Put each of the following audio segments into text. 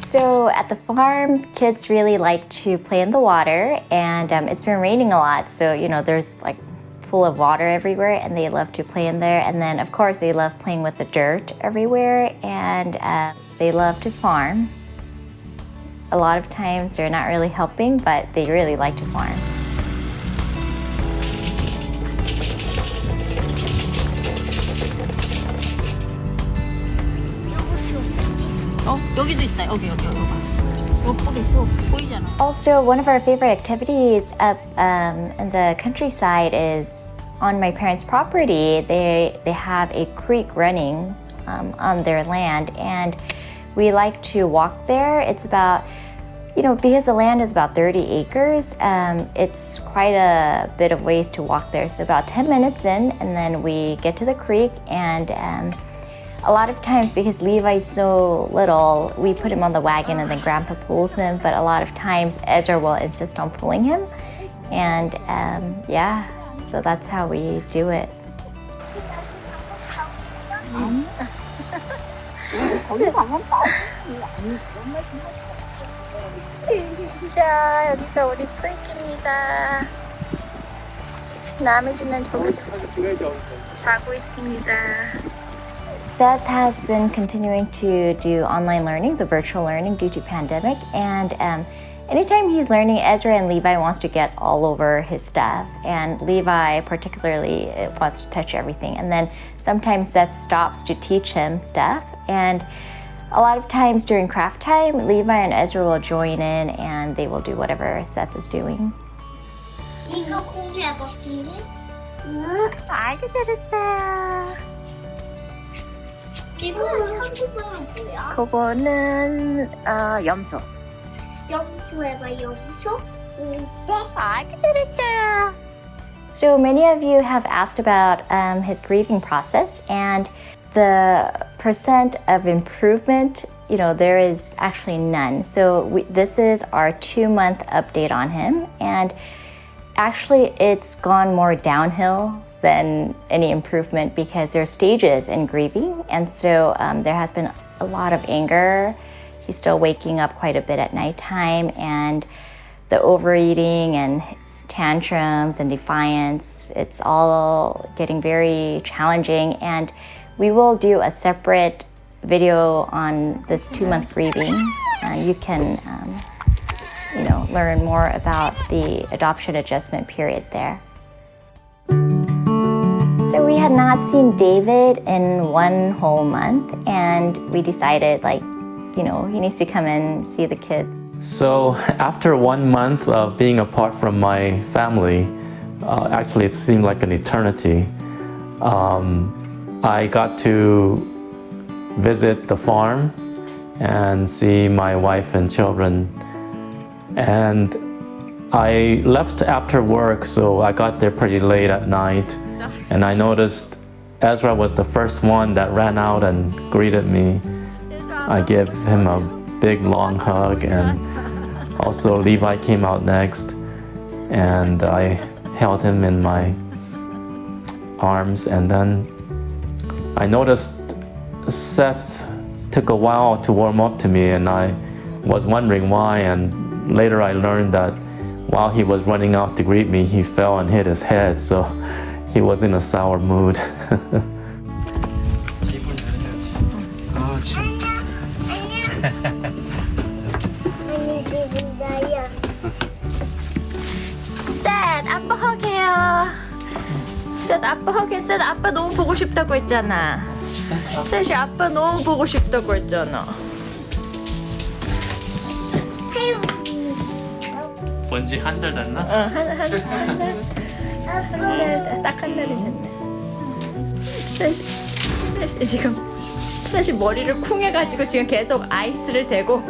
So at the farm, kids really like to play in the water, and it's been raining a lot, so there's like full of water everywhere, and they love to play in there. And then of course they love playing with the dirt everywhere, and they love to farm. A lot of times they're not really helping, but they really like to farm. 여기도 있다. 여기. 보이잖아. Also, one of our favorite activities up in the countryside is on my parents' property. They have a creek running on their land, and we like to walk there. It's about, because the land is about 30 acres, it's quite a bit of ways to walk there. So about 10 minutes in, and then we get to the creek, and a lot of times, because Levi's so little, we put him on the wagon and then Grandpa pulls him, but a lot of times Ezra will insist on pulling him. And so that's how we do it. 자, 여기가 우리 크리키입니다. 남해주는 저기서 자고 있습니다. Seth has been continuing to do online learning, the virtual learning due to pandemic, and anytime he's learning, Ezra and Levi wants to get all over his stuff, and Levi particularly wants to touch everything. And then sometimes Seth stops to teach him stuff, and a lot of times during craft time, Levi and Ezra will join in and they will do whatever Seth is doing. 이거 공개해봐, 비리. 아이고 잘했어요. 이거는 한국어는 뭐야? 그거는 염소. 염소 해봐, 염소? 아이고 잘했어요. So many of you have asked about his grieving process, and the percent of improvement, there is actually none. So this is our 2-month update on him, and actually it's gone more downhill than any improvement because there are stages in grieving, and so there has been a lot of anger. He's still waking up quite a bit at nighttime, and the overeating and tantrums and defiance, it's all getting very challenging, and we will do a separate video on this 2-month grieving, and you can learn more about the adoption adjustment period there. So we had not seen David in 1 whole month, and we decided he needs to come and see the kids. So after 1 month of being apart from my family, actually it seemed like an eternity, I got to visit the farm and see my wife and children. And I left after work, so I got there pretty late at night. And I noticed Ezra was the first one that ran out and greeted me. I gave him a big long hug, and also Levi came out next, and I held him in my arms. And then I noticed Seth took a while to warm up to me, and I was wondering why, and later I learned that while he was running out to greet me, he fell and hit his head, so he was in a sour mood. Seth, 아빠 허게요. Seth, 아빠 허게. Seth, 아빠 너무 보고 싶다고 했잖아. Seth, 아빠 너무 보고 싶다고 했잖아. 뭔지 한 달 됐나? 한 달. 딱 한 달이 됐네. Seth 지금 머리를 쿵 해가지고 지금 계속 아이스를 대고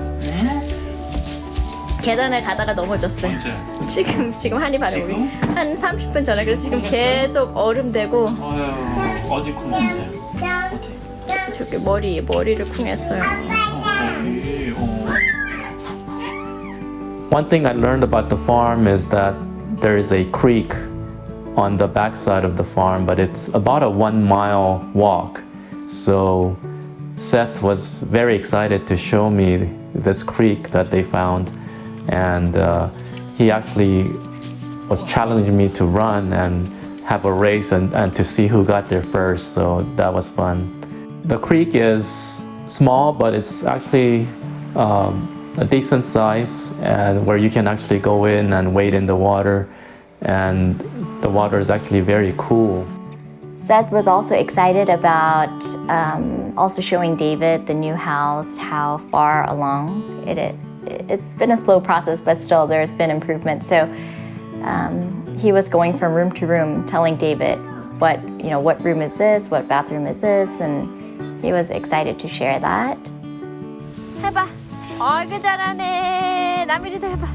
계단을 가다가 넘어졌어요. 언제? 지금 한이 반에 우리 한 30분 전에. 그래서 지금 계속 얼음 대고 어디 쿵했어요? 저기 머리를 쿵 했어요. One thing I learned about the farm is that there is a creek on the backside of the farm, but it's about a 1-mile walk. So Seth was very excited to show me this creek that they found, and he actually was challenging me to run and have a race and to see who got there first, so that was fun. The creek is small, but it's actually a decent size, and where you can actually go in and wade in the water, and the water is actually very cool. Seth was also excited about also showing David the new house, how far along it's been a slow process, but still there's been improvement. So he was going from room to room telling David what room is this, what bathroom is this, and he was excited to share that. 해봐. 아이고 잘하네. 나미리도 해봐.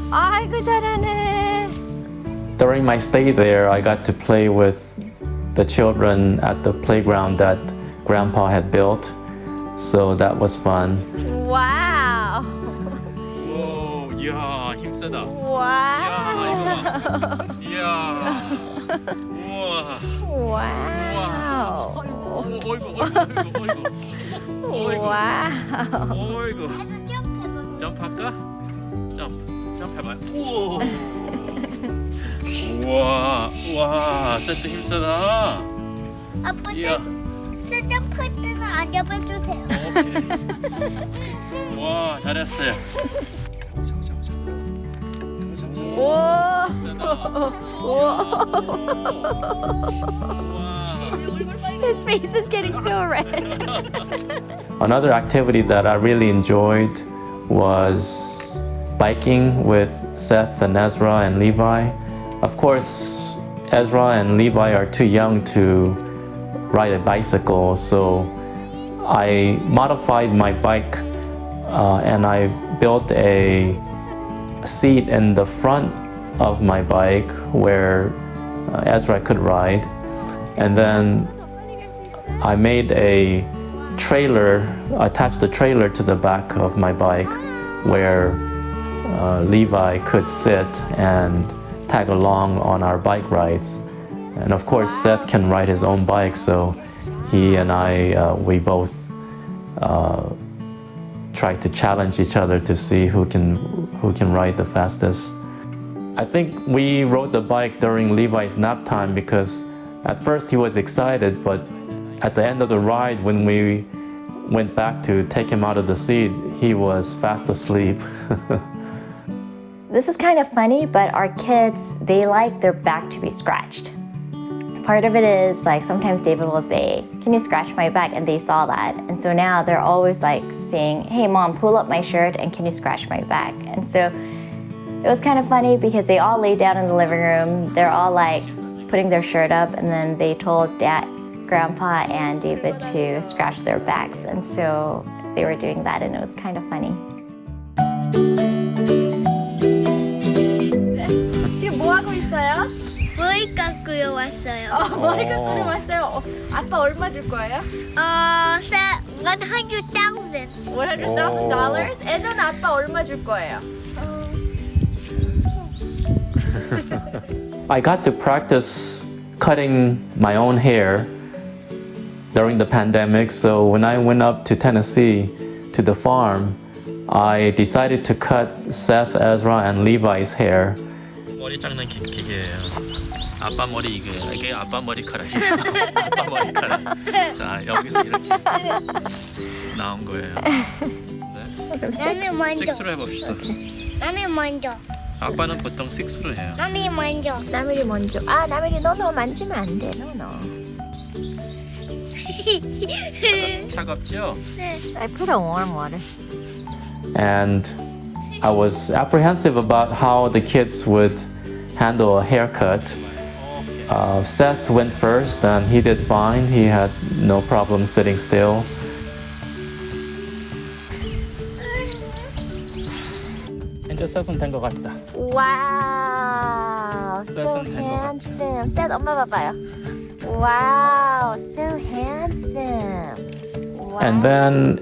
아이고 잘하네. During my stay there, I got to play with the children at the playground that Grandpa had built, so that was fun. Wow. 오, 이야, 힘세다. Wow. 이야, 우와. Wow. Wow. 어이구. 해서 점프해봐. 점프할까? 점프해봐요. 우와, 우와, 세트 힘세다. 아빠 이야. 세 점프할 때는 안 잡아도 돼요. 오케이. 와, 잘했어요. 우와. His face is getting so red. Another activity that I really enjoyed was biking with Seth and Ezra and Levi. Of course, Ezra and Levi are too young to ride a bicycle, so I modified my bike and I built a seat in the front of my bike where Ezra could ride, and then I made a trailer, attached a trailer to the back of my bike where Levi could sit and tag along on our bike rides. And of course, Seth can ride his own bike, so he and I, we both try to challenge each other to see who can ride the fastest. I think we rode the bike during Levi's nap time because at first he was excited, but at the end of the ride, when we went back to take him out of the seat, he was fast asleep. This is kind of funny, but our kids, they like their back to be scratched. Part of it is like sometimes David will say, "Can you scratch my back?" And they saw that. And so now they're always like saying, "Hey mom, pull up my shirt and can you scratch my back?" And so it was kind of funny because they all lay down in the living room. They're all like putting their shirt up, and then they told Grandpa and David to scratch their backs. And so they were doing that, and it was kind of funny. 지금 뭐 하고 있어요? 머리 깎으러 왔어요. 머리 깎으러 왔어요. 아빠 얼마 줄 거예요? $100,000. $100,000? 애전 아빠 얼마 줄 거예요? I got to practice cutting my own hair during the pandemic, so when I went up to Tennessee to the farm, I decided to cut Seth, Ezra, and Levi's hair. 머리 자르는 기계예요. 아빠 머리 이게 아빠 머리카락이에요. 아빠 머리카락. 자, 여기서 이렇게 나온 거예요. 네. 나는 먼저. 섹스로 해봅시다. 나는 먼저. 아빠는 보통 섹스로 해요. 나는 먼저. 나미리 먼저. 아, 나미리 너 만지면 안 돼. 너. 차갑죠? I put on warm water. And I was apprehensive about how the kids would handle a haircut. Seth went first and he did fine. He had no problem sitting still. 이제 셋은 된 것 같다. Wow, so 셋은 된 것 같아. handsome. 셋 엄마 봐봐요. Wow, so handsome. Wow. And then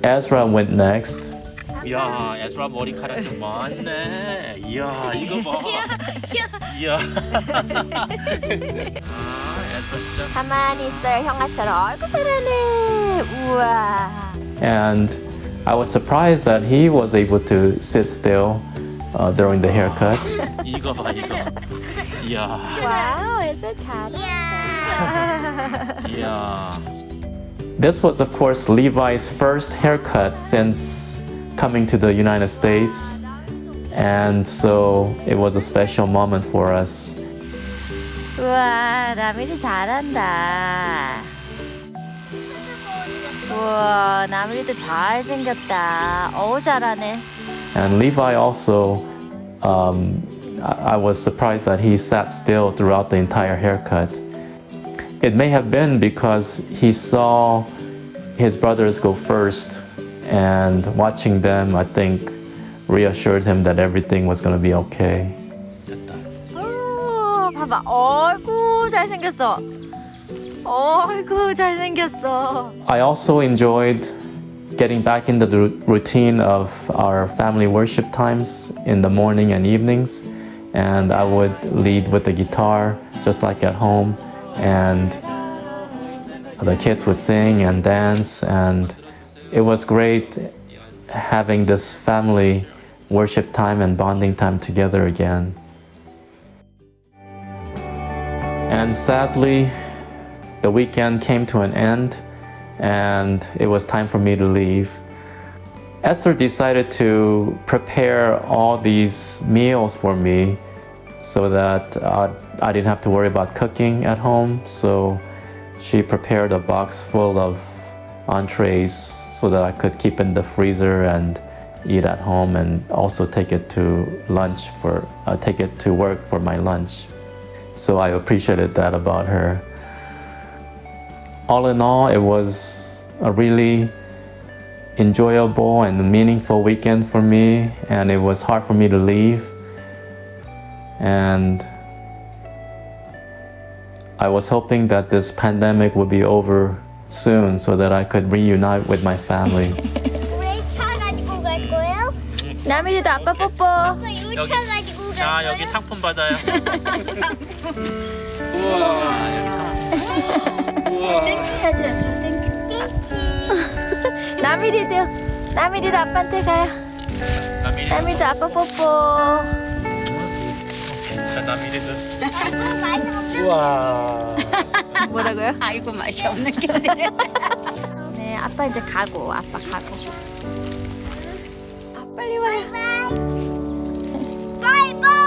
Ezra went next. 이야, 에스라 머리카락 좀 많네. 이야, 이거 봐. 이야. 아, 에스라 진짜. 가만히 있어요, 형아처럼. 아이고 잘하네. 우와. And I was surprised that he was able to sit still during the haircut. 이거 봐 이거. 이야. 와우, 에스터 잘한다. 이야. This was, of course, Levi's first haircut since coming to the United States. And so it was a special moment for us. 우와, 나미리 잘한다. 우와, 나미리도 잘생겼다. 어우, 잘하네. And Levi also, I was surprised that he sat still throughout the entire haircut. It may have been because he saw his brothers go first, and watching them, I think, reassured him that everything was going to be okay. 오, 봐봐. 어이구, 잘생겼어. 어이구, 잘생겼어. I also enjoyed getting back into the routine of our family worship times in the morning and evenings. And I would lead with the guitar, just like at home. And the kids would sing and dance. And it was great having this family worship time and bonding time together again. And sadly, the weekend came to an end, and it was time for me to leave. Esther decided to prepare all these meals for me so that I didn't have to worry about cooking at home. So she prepared a box full of entrees so that I could keep in the freezer and eat at home, and also take it to work for my lunch. So I appreciated that about her. All in all, it was a really enjoyable and meaningful weekend for me, and it was hard for me to leave. And I was hoping that this pandemic would be over soon so that I could reunite with my family. 우리 차 가지고 갈 거예요? 나미리도 아빠 뽀뽀. 이차 가지고 갈 자 거예요? 여기 상품 받아요. 우와 여기 상품. 우와. 해야지, 에스라 땡큐. 나미리도 아빠한테 가요. 나미리도 아빠 뽀뽀. 자 나미리도. 많이 없는 우와. 뭐라고요? 아이고 맛이 없는 게 네, 아빠 이제 가고. 아빠 가고. 아, 빨리 와요. 바이바이.